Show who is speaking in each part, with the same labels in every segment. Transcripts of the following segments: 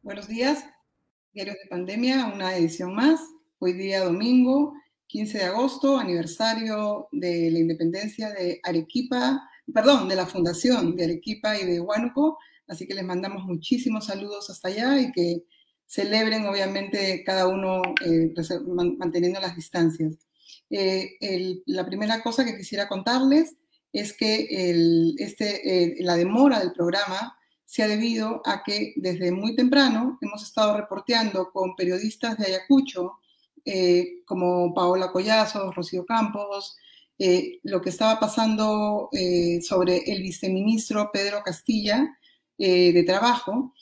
Speaker 1: Buenos días, Diarios de Pandemia, una edición más. Hoy día domingo, 15 de agosto, aniversario de la independencia de Arequipa, perdón, de la fundación de Arequipa y de Huánuco, así que les mandamos muchísimos saludos hasta allá y que celebren obviamente cada uno manteniendo las distancias. La primera cosa que quisiera contarles es que la demora del programa se ha debido a que desde muy temprano hemos estado reporteando con periodistas de Ayacucho, como Paola Collazo, Rocío Campos, lo que estaba pasando sobre el viceministro Pedro Castilla de Trabajo,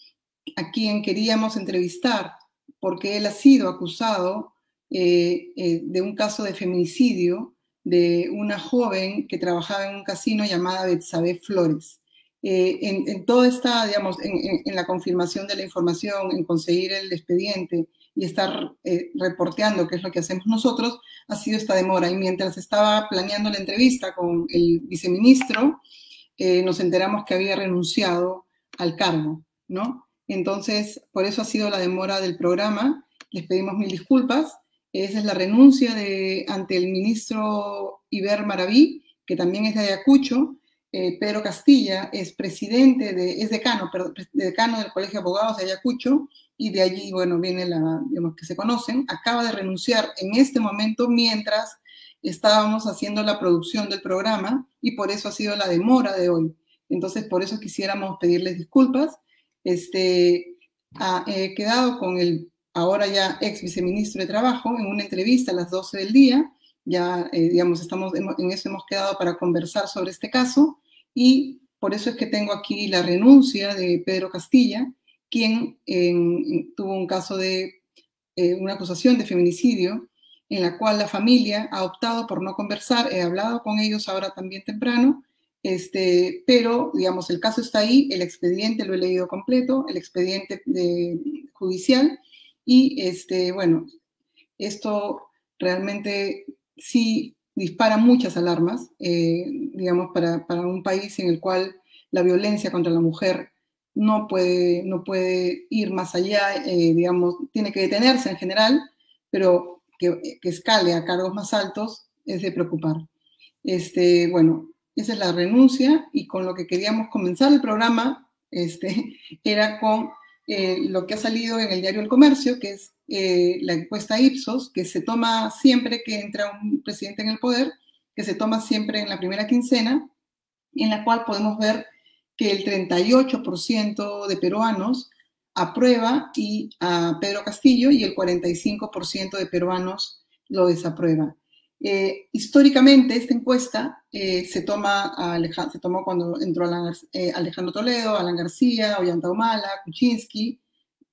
Speaker 1: a quien queríamos entrevistar porque él ha sido acusado de un caso de feminicidio de una joven que trabajaba en un casino llamada Betsabe Flores. En toda esta, digamos, en la confirmación de la información, en conseguir el expediente y estar reporteando, que es lo que hacemos nosotros, ha sido esta demora. Y mientras estaba planeando la entrevista con el viceministro, nos enteramos que había renunciado al cargo, ¿no? Entonces, por eso ha sido la demora del programa. Les pedimos mil disculpas. Esa es la renuncia ante el ministro Iber Maraví, que también es de Ayacucho. Pedro Castilla es decano del Colegio de Abogados de Ayacucho, y de allí, bueno, viene digamos, que se conocen. Acaba de renunciar en este momento mientras estábamos haciendo la producción del programa, y por eso ha sido la demora de hoy. Entonces, por eso quisiéramos pedirles disculpas. He quedado con el ahora ya ex viceministro de Trabajo en una entrevista a las 12 del día. Ya, digamos, en eso hemos quedado para conversar sobre este caso, y por eso es que tengo aquí la renuncia de Pedro Castilla, quien tuvo un caso de una acusación de feminicidio, en la cual la familia ha optado por no conversar. He hablado con ellos ahora también temprano, pero, digamos, el caso está ahí, el expediente lo he leído completo, el expediente judicial, y, bueno, esto realmente sí dispara muchas alarmas, digamos, para un país en el cual la violencia contra la mujer no puede ir más allá, digamos, tiene que detenerse en general, pero que escale a cargos más altos es de preocupar. Bueno, esa es la renuncia, y con lo que queríamos comenzar el programa era con lo que ha salido en el diario El Comercio, que es la encuesta Ipsos, que se toma siempre que entra un presidente en el poder, que se toma siempre en la primera quincena, en la cual podemos ver que el 38% de peruanos aprueba a Pedro Castillo, y el 45% de peruanos lo desaprueba. Históricamente, esta encuesta se tomó cuando entró Alejandro Toledo, Alan García, Ollanta Humala, Kuczynski,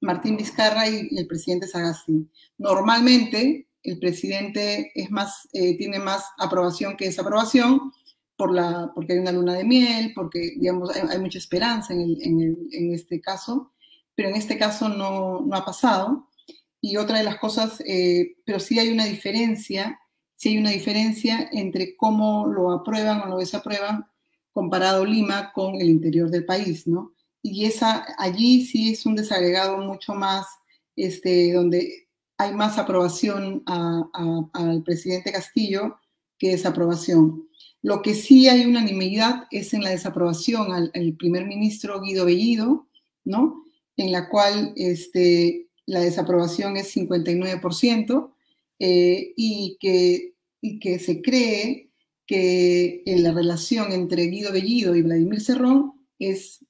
Speaker 1: Martín Vizcarra y el presidente Sagasti. Normalmente, el presidente tiene más aprobación que desaprobación, porque hay una luna de miel, porque, digamos, hay mucha esperanza en este caso, pero en este caso no ha pasado. Y otra de las cosas, pero sí hay una diferencia entre cómo lo aprueban o lo desaprueban comparado Lima con el interior del país, ¿no? Y allí sí es un desagregado mucho más, donde hay más aprobación al presidente Castillo que desaprobación. Lo que sí hay unanimidad es en la desaprobación al primer ministro Guido Bellido, ¿no? En la cual la desaprobación es 59%, y que se cree que la relación entre Guido Bellido y Vladimir Cerrón es,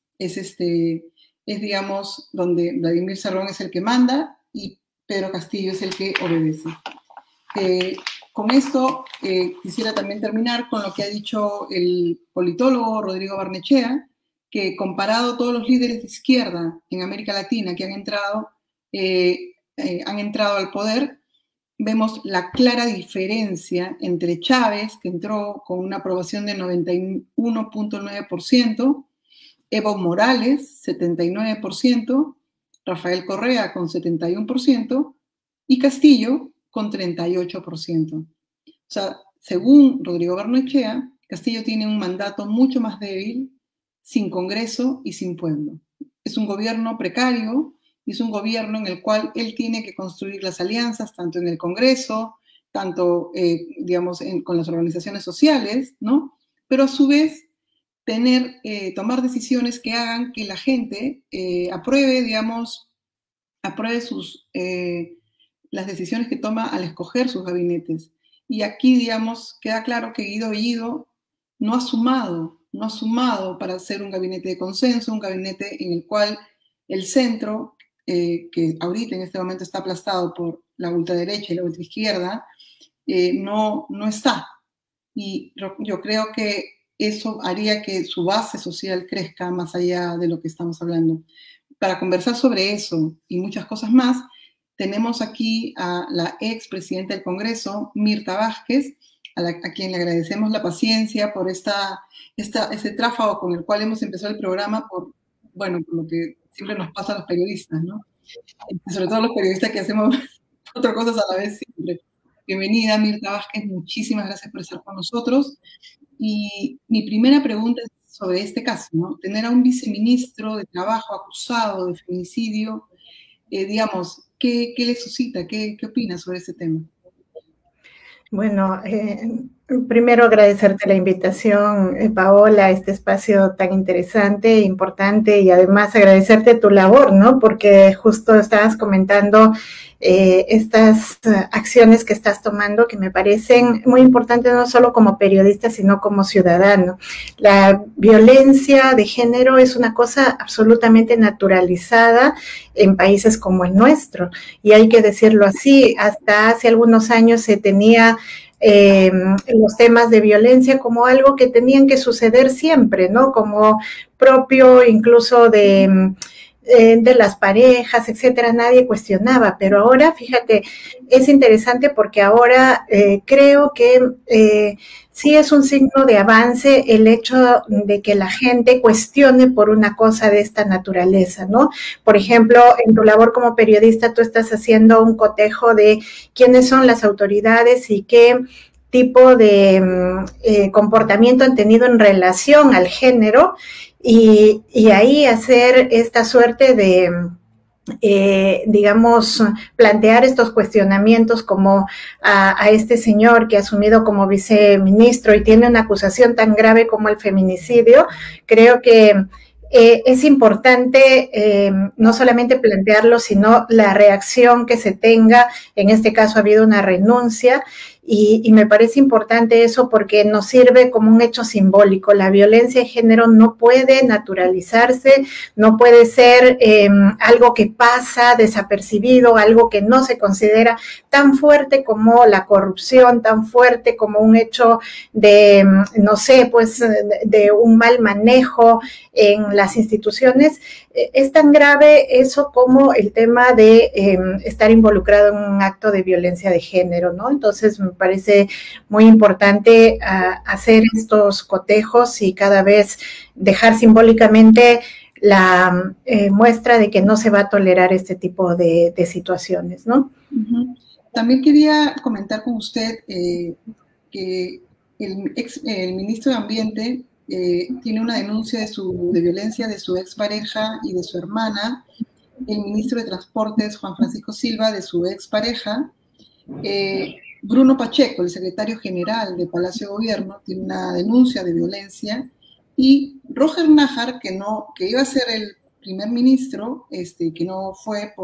Speaker 1: digamos, donde Vladimir Cerrón es el que manda y Pedro Castillo es el que obedece. Con esto quisiera también terminar con lo que ha dicho el politólogo Rodrigo Barnechea, que comparado todos los líderes de izquierda en América Latina que han entrado al poder, vemos la clara diferencia entre Chávez, que entró con una aprobación de 91.9%, Evo Morales, 79%, Rafael Correa con 71%, y Castillo con 38%. O sea, según Rodrigo Barnechea, Castillo tiene un mandato mucho más débil, sin Congreso y sin pueblo. Es un gobierno precario, y es un gobierno en el cual él tiene que construir las alianzas, tanto en el Congreso, tanto, digamos, con las organizaciones sociales, ¿no? Pero a su vez tomar decisiones que hagan que la gente apruebe, digamos, apruebe las decisiones que toma al escoger sus gabinetes. Y aquí, digamos, queda claro que Guido Bellido no ha sumado para hacer un gabinete de consenso, un gabinete en el cual el centro, que ahorita en este momento está aplastado por la ultraderecha y la ultraizquierda, no está. Y yo creo que eso haría que su base social crezca más allá de lo que estamos hablando. Para conversar sobre eso y muchas cosas más, tenemos aquí a la ex presidenta del Congreso, Mirta Vázquez, a quien le agradecemos la paciencia por ese tráfago con el cual hemos empezado el programa, por lo que siempre nos pasa a los periodistas, ¿no? Sobre todo los periodistas que hacemos cuatro cosas a la vez siempre. Bienvenida, Mirta Vázquez, muchísimas gracias por estar con nosotros. Y mi primera pregunta es sobre este caso, ¿no? Tener a un viceministro de Trabajo acusado de feminicidio, digamos, ¿qué le suscita? ¿Qué opina sobre ese tema?
Speaker 2: Bueno, primero agradecerte la invitación, Paola, a este espacio tan interesante, importante, y además agradecerte tu labor, ¿no? Porque justo estabas comentando estas acciones que estás tomando que me parecen muy importantes, no solo como periodista, sino como ciudadano. La violencia de género es una cosa absolutamente naturalizada en países como el nuestro, y hay que decirlo así. Hasta hace algunos años se tenía los temas de violencia como algo que tenían que suceder siempre, ¿no? Como propio incluso de las parejas, etcétera, nadie cuestionaba, pero ahora, fíjate, es interesante porque ahora creo que sí es un signo de avance el hecho de que la gente cuestione por una cosa de esta naturaleza, ¿no? Por ejemplo, en tu labor como periodista tú estás haciendo un cotejo de quiénes son las autoridades y qué tipo de comportamiento han tenido en relación al género, y ahí hacer esta suerte de, digamos, plantear estos cuestionamientos como a este señor que ha asumido como viceministro y tiene una acusación tan grave como el feminicidio. Creo que es importante no solamente plantearlo, sino la reacción que se tenga. En este caso ha habido una renuncia, y me parece importante eso porque nos sirve como un hecho simbólico. La violencia de género no puede naturalizarse, no puede ser algo que pasa desapercibido, algo que no se considera tan fuerte como la corrupción, tan fuerte como un hecho de, no sé, pues de un mal manejo en las instituciones. Es tan grave eso como el tema de estar involucrado en un acto de violencia de género, ¿no? Entonces me parece muy importante hacer estos cotejos y cada vez dejar simbólicamente la muestra de que no se va a tolerar este tipo de situaciones, ¿no?
Speaker 1: Uh-huh. También quería comentar con usted que el ministro de Ambiente tiene una denuncia de violencia de su expareja y de su hermana, el ministro de Transportes, Juan Francisco Silva, de su expareja, Bruno Pacheco, el secretario general de Palacio de Gobierno, tiene una denuncia de violencia, y Roger Nájar, que iba a ser el primer ministro, que no fue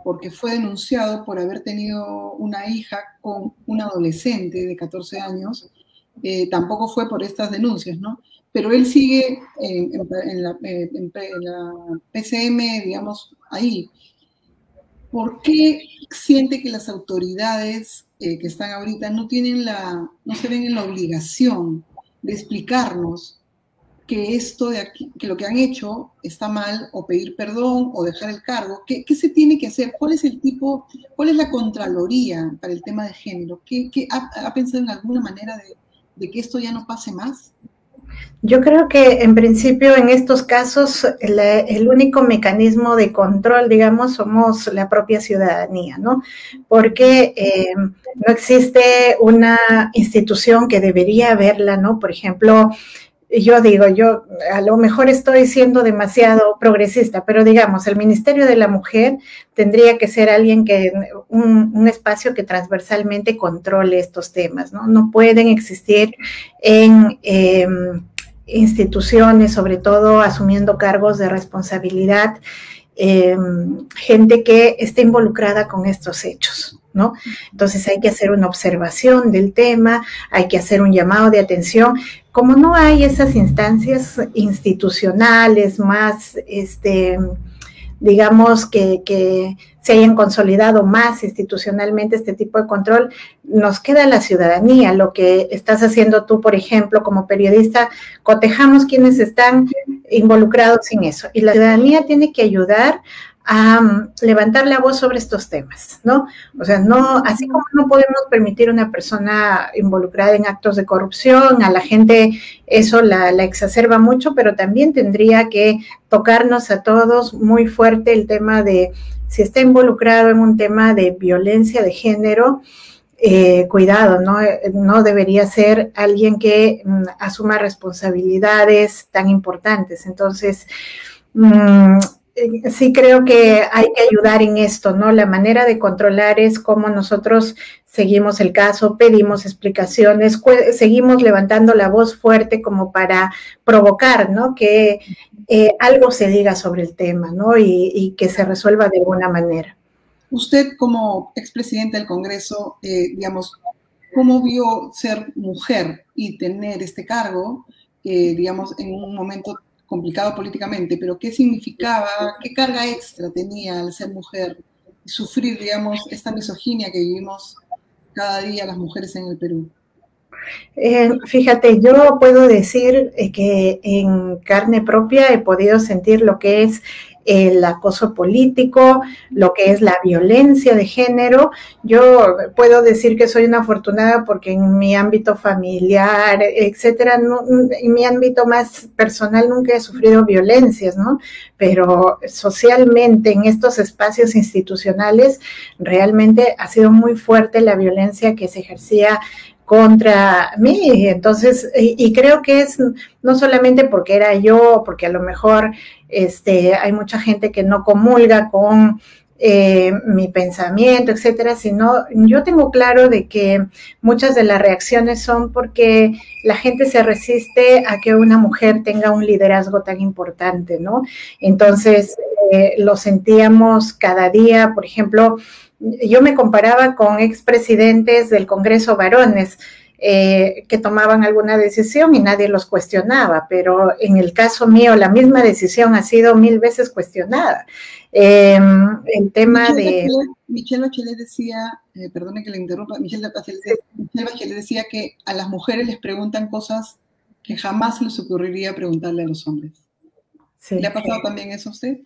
Speaker 1: porque fue denunciado por haber tenido una hija con un adolescente de 14 años, tampoco fue por estas denuncias, ¿no? Pero él sigue en la PCM, digamos, ahí. ¿Por qué siente que las autoridades que están ahorita no se ven en la obligación de explicarnos que esto de aquí, que lo que han hecho está mal, o pedir perdón, o dejar el cargo? ¿Qué se tiene que hacer? ¿Cuál es la Contraloría para el tema de género? ¿Ha pensado en alguna manera de que esto ya no pase más?
Speaker 2: Yo creo que en principio en estos casos el único mecanismo de control, digamos, somos la propia ciudadanía, ¿no? Porque no existe una institución que debería haberla, ¿no? Por ejemplo, yo digo, yo a lo mejor estoy siendo demasiado progresista, pero digamos, el Ministerio de la Mujer tendría que ser alguien que, un espacio que transversalmente controle estos temas, ¿no? No pueden existir en instituciones, sobre todo asumiendo cargos de responsabilidad, gente que esté involucrada con estos hechos, ¿no? Entonces hay que hacer una observación del tema, hay que hacer un llamado de atención. Como no hay esas instancias institucionales más, digamos, que se hayan consolidado más institucionalmente este tipo de control, nos queda la ciudadanía. Lo que estás haciendo tú, por ejemplo, como periodista, cotejamos quienes están involucrados en eso. Y la ciudadanía tiene que ayudar a levantar la voz sobre estos temas, ¿no? O sea, no, así como no podemos permitir a una persona involucrada en actos de corrupción, a la gente eso la exacerba mucho, pero también tendría que tocarnos a todos muy fuerte el tema de si está involucrado en un tema de violencia de género, cuidado, ¿no? No debería ser alguien que asuma responsabilidades tan importantes. Entonces, sí creo que hay que ayudar en esto, ¿no? La manera de controlar es cómo nosotros seguimos el caso, pedimos explicaciones, seguimos levantando la voz fuerte como para provocar, ¿no? Que algo se diga sobre el tema, ¿no? Y que se resuelva de alguna manera.
Speaker 1: Usted, como expresidenta del Congreso, digamos, ¿cómo vio ser mujer y tener este cargo, digamos, en un momento complicado políticamente, pero qué significaba, qué carga extra tenía al ser mujer y sufrir, digamos, esta misoginia que vivimos cada día las mujeres en el Perú?
Speaker 2: Fíjate, yo puedo decir que en carne propia he podido sentir lo que es el acoso político, lo que es la violencia de género. Yo puedo decir que soy una afortunada porque en mi ámbito familiar, etcétera, no, en mi ámbito más personal nunca he sufrido violencias, ¿no? Pero socialmente, en estos espacios institucionales, realmente ha sido muy fuerte la violencia que se ejercía contra mí. Entonces, y creo que es no solamente porque era yo, porque a lo mejor hay mucha gente que no comulga con mi pensamiento, etcétera, sino yo tengo claro de que muchas de las reacciones son porque la gente se resiste a que una mujer tenga un liderazgo tan importante, ¿no? Entonces, lo sentíamos cada día. Por ejemplo, yo me comparaba con expresidentes del Congreso varones que tomaban alguna decisión y nadie los cuestionaba, pero en el caso mío la misma decisión ha sido 1000 veces cuestionada. El tema
Speaker 1: Michelle Bachelet decía, perdone que le interrumpa, Michelle Bachelet decía que a las mujeres les preguntan cosas que jamás les ocurriría preguntarle a los hombres. Sí. ¿Le ha pasado también eso a usted?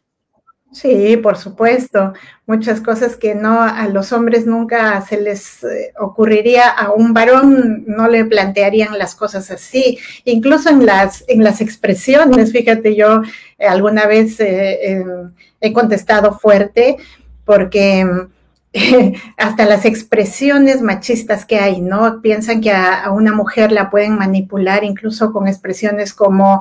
Speaker 2: Sí, por supuesto, muchas cosas que no a los hombres nunca se les ocurriría, a un varón no le plantearían las cosas así, incluso en las expresiones. Fíjate, yo alguna vez he contestado fuerte porque hasta las expresiones machistas que hay, ¿no? Piensan que a una mujer la pueden manipular incluso con expresiones como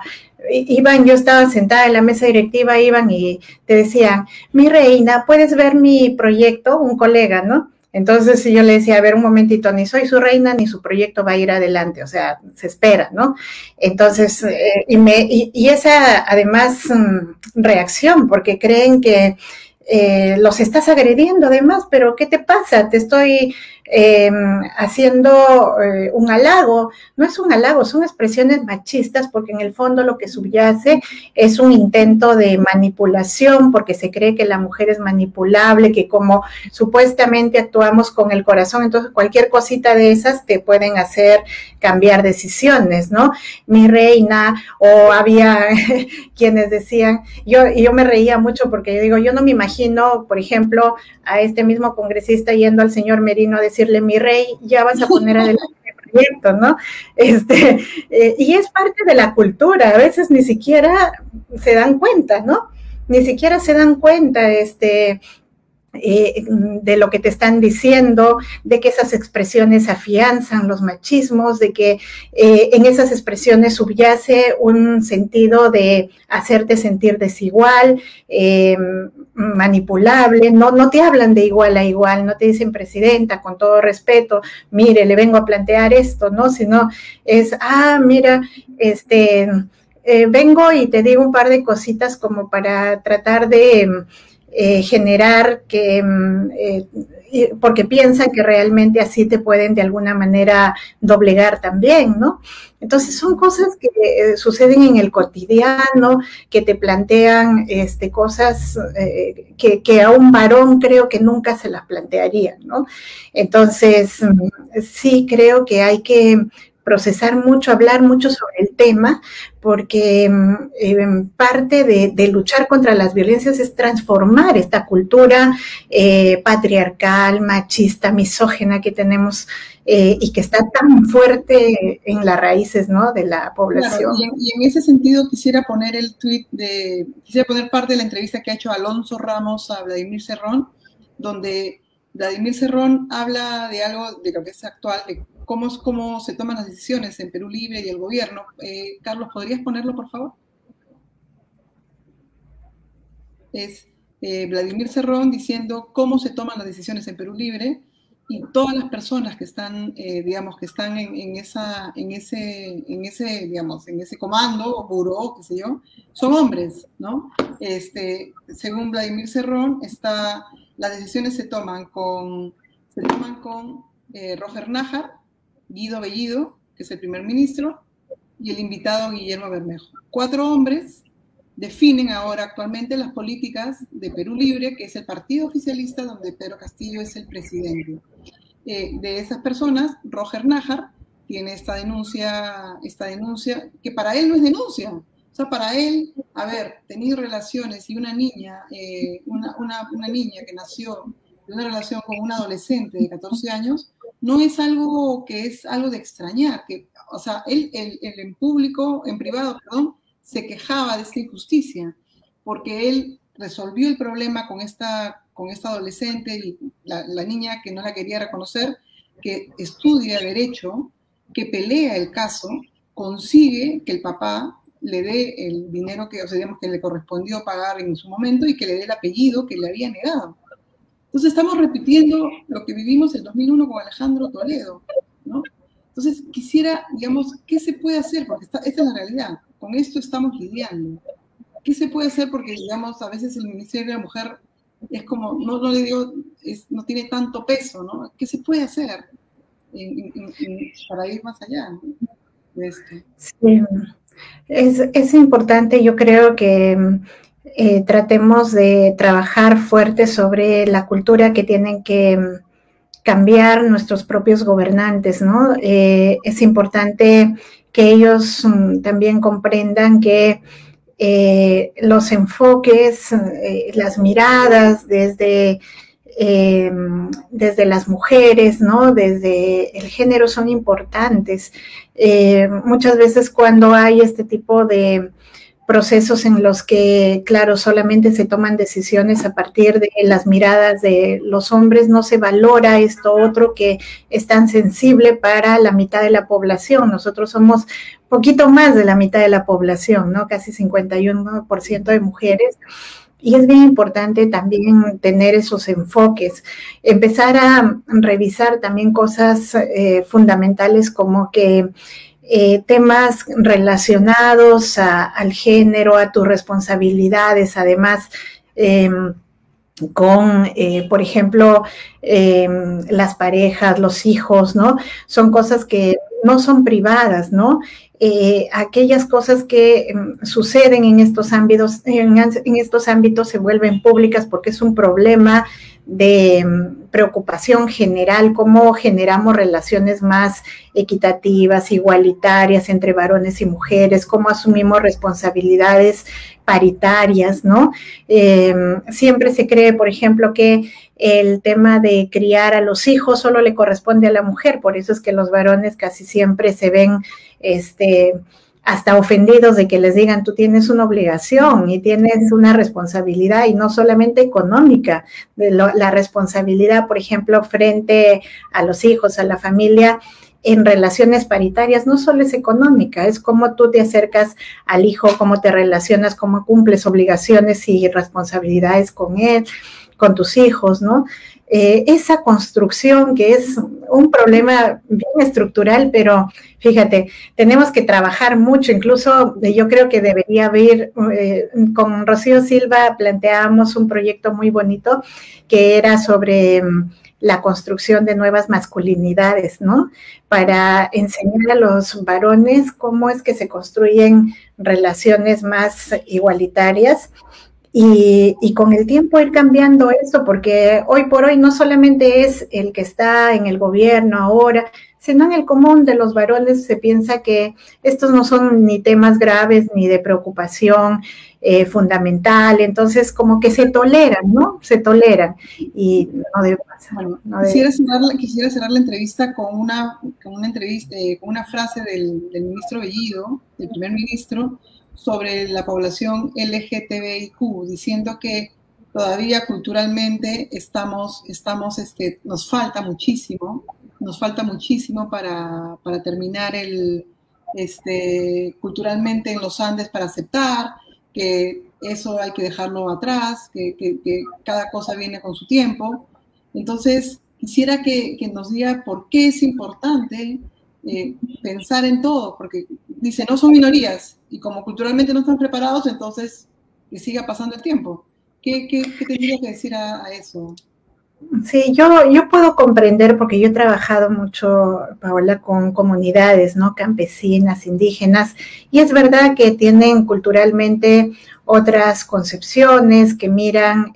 Speaker 2: Iván, yo estaba sentada en la mesa directiva, Iván, y te decían, mi reina, ¿puedes ver mi proyecto? Un colega, ¿no? Entonces yo le decía, a ver, un momentito, ni soy su reina, ni su proyecto va a ir adelante, o sea, se espera, ¿no? Entonces, y esa, además, reacción, porque creen que los estás agrediendo además, pero ¿qué te pasa? Te estoy haciendo un halago. No es un halago, son expresiones machistas, porque en el fondo lo que subyace es un intento de manipulación, porque se cree que la mujer es manipulable, que como supuestamente actuamos con el corazón, entonces cualquier cosita de esas te pueden hacer cambiar decisiones, ¿no? Mi reina, o había quienes decían, yo me reía mucho porque yo digo, yo no me imagino, por ejemplo, a este mismo congresista yendo al señor Merino a decirle, mi rey, ya vas a poner adelante el proyecto, ¿no? Y es parte de la cultura, a veces ni siquiera se dan cuenta, ¿no? Ni siquiera se dan cuenta, de lo que te están diciendo, de que esas expresiones afianzan los machismos, de que en esas expresiones subyace un sentido de hacerte sentir desigual, manipulable, no te hablan de igual a igual, no te dicen presidenta, con todo respeto, mire, le vengo a plantear esto, ¿no? Sino es, mira, vengo y te digo un par de cositas como para tratar de generar que, porque piensan que realmente así te pueden de alguna manera doblegar también, ¿no? Entonces son cosas que suceden en el cotidiano, que te plantean cosas que a un varón creo que nunca se las plantearían, ¿no? Entonces, sí creo que hay que procesar mucho, hablar mucho sobre el tema, porque parte de luchar contra las violencias es transformar esta cultura patriarcal, machista, misógina que tenemos y que está tan fuerte en las raíces, ¿no?, de la población.
Speaker 1: Claro, y en ese sentido quisiera poner quisiera poner parte de la entrevista que ha hecho Alonso Ramos a Vladimir Cerrón, donde Vladimir Cerrón habla de algo de lo que es actual, de cómo se toman las decisiones en Perú Libre y el gobierno. Carlos, ¿podrías ponerlo, por favor? Es Vladimir Cerrón diciendo cómo se toman las decisiones en Perú Libre, y todas las personas que están, digamos, que están en ese comando o buró, qué sé yo, son hombres, ¿no? Según Vladimir Cerrón, las decisiones se toman con Roger Nájar, Guido Bellido, que es el primer ministro, y el invitado Guillermo Bermejo. 4 hombres definen ahora actualmente las políticas de Perú Libre, que es el partido oficialista donde Pedro Castillo es el presidente. De esas personas, Roger Nájar tiene esta denuncia que para él no es denuncia. O sea, para él, haber tenido relaciones y una niña que nació de una relación con un adolescente de 14 años, no es algo que es algo de extrañar. O sea, él en privado, se quejaba de esta injusticia, porque él resolvió el problema con esta adolescente y la niña que no la quería reconocer, que estudia Derecho, que pelea el caso, consigue que el papá le dé el dinero que le correspondió pagar en su momento y que le dé el apellido que le había negado. Entonces estamos repitiendo lo que vivimos en 2001 con Alejandro Toledo, ¿no? Entonces quisiera, digamos, ¿qué se puede hacer? Porque esta es la realidad, con esto estamos lidiando. ¿Qué se puede hacer? Porque, digamos, a veces el Ministerio de la Mujer es como, no le digo, no tiene tanto peso, ¿no? ¿Qué se puede hacer para ir más allá, ¿no?, de esto?
Speaker 2: Sí, es importante, yo creo que tratemos de trabajar fuerte sobre la cultura que tienen que cambiar nuestros propios gobernantes, ¿no? Es importante que ellos también comprendan que los enfoques, las miradas desde las mujeres, ¿no?, desde el género son importantes. Muchas veces cuando hay este tipo de procesos en los que, claro, solamente se toman decisiones a partir de las miradas de los hombres, no se valora esto otro que es tan sensible para la mitad de la población. Nosotros somos poquito más de la mitad de la población, ¿no? Casi 51% de mujeres. Y es bien importante también tener esos enfoques, empezar a revisar también cosas fundamentales como que temas relacionados al género, a tus responsabilidades, además con, por ejemplo, las parejas, los hijos, ¿no? Son cosas que no son privadas, ¿no? Aquellas cosas que suceden en estos ámbitos se vuelven públicas porque es un problema de preocupación general, cómo generamos relaciones más equitativas, igualitarias entre varones y mujeres, cómo asumimos responsabilidades paritarias, ¿no? Siempre se cree, por ejemplo, que el tema de criar a los hijos solo le corresponde a la mujer, por eso es que los varones casi siempre se ven hasta ofendidos de que les digan tú tienes una obligación y tienes una responsabilidad y no solamente económica, la responsabilidad, por ejemplo, frente a los hijos, a la familia, en relaciones paritarias no solo es económica, es cómo tú te acercas al hijo, cómo te relacionas, cómo cumples obligaciones y responsabilidades con él, con tus hijos, ¿no? Esa construcción que es un problema bien estructural, pero fíjate, tenemos que trabajar mucho, incluso yo creo que debería haber, con Rocío Silva planteábamos un proyecto muy bonito que era sobre la construcción de nuevas masculinidades, ¿no? Para enseñar a los varones cómo es que se construyen relaciones más igualitarias y con el tiempo ir cambiando eso, porque hoy por hoy no solamente es el que está en el gobierno ahora, sino en el común de los varones se piensa que estos no son ni temas graves ni de preocupación fundamental, entonces como que se toleran, ¿no? Se toleran y no debe pasar.
Speaker 1: Bueno,
Speaker 2: no
Speaker 1: quisiera cerrar la entrevista con una frase del ministro Bellido, del primer ministro, sobre la población LGTBIQ, diciendo que todavía culturalmente nos falta muchísimo para terminar culturalmente en los Andes para aceptar que eso hay que dejarlo atrás, que cada cosa viene con su tiempo. Entonces, quisiera que nos diga por qué es importante pensar en todo, porque dice, no son minorías, y como culturalmente no están preparados, entonces que siga pasando el tiempo. ¿Qué tendría que decir a eso?
Speaker 2: Sí, yo puedo comprender, porque yo he trabajado mucho, Paola, con comunidades, ¿no? Campesinas, indígenas, y es verdad que tienen culturalmente otras concepciones, que miran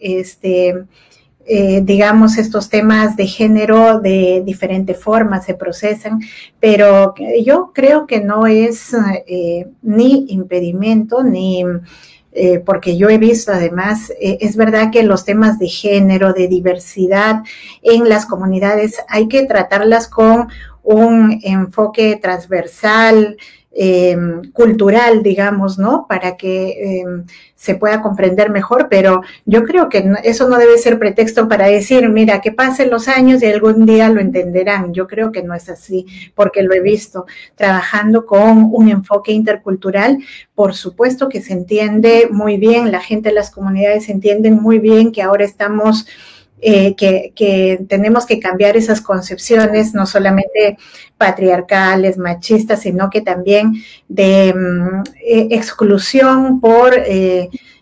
Speaker 2: digamos, estos temas de género de diferentes formas, se procesan, pero yo creo que no es ni impedimento, ni porque yo he visto además, es verdad que los temas de género, de diversidad en las comunidades hay que tratarlas con un enfoque transversal, cultural, digamos, ¿no? Para que se pueda comprender mejor, pero yo creo que eso no debe ser pretexto para decir, mira, que pasen los años y algún día lo entenderán. Yo creo que no es así, porque lo he visto trabajando con un enfoque intercultural. Por supuesto que se entiende muy bien, la gente de las comunidades entienden muy bien que ahora estamos que tenemos que cambiar esas concepciones, no solamente patriarcales, machistas, sino que también de exclusión por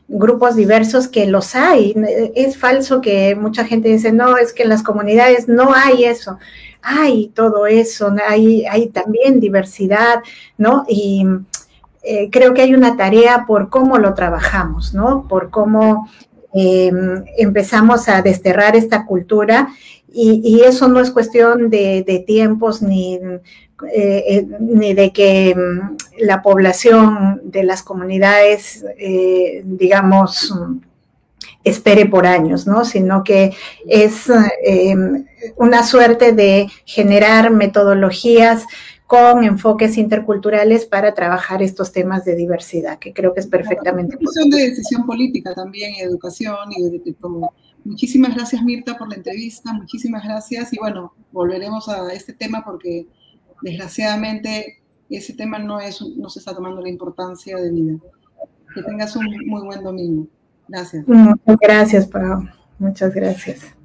Speaker 2: grupos diversos, que los hay. Es falso que mucha gente dice, no, es que en las comunidades no hay eso. Hay todo eso, hay también diversidad, ¿no? Y creo que hay una tarea por cómo lo trabajamos, ¿no? Por cómo empezamos a desterrar esta cultura y eso no es cuestión de tiempos ni de que la población de las comunidades, digamos, espere por años, ¿no? Sino que es una suerte de generar metodologías con enfoques interculturales para trabajar estos temas de diversidad, que creo que es perfectamente
Speaker 1: posible. Es cuestión de decisión política también, y educación, y como. Muchísimas gracias, Mirta, por la entrevista, muchísimas gracias, y bueno, volveremos a este tema porque desgraciadamente ese tema no se está tomando la importancia de vida. Que tengas un muy buen domingo. Gracias.
Speaker 2: Muchas gracias, Pau. Muchas gracias.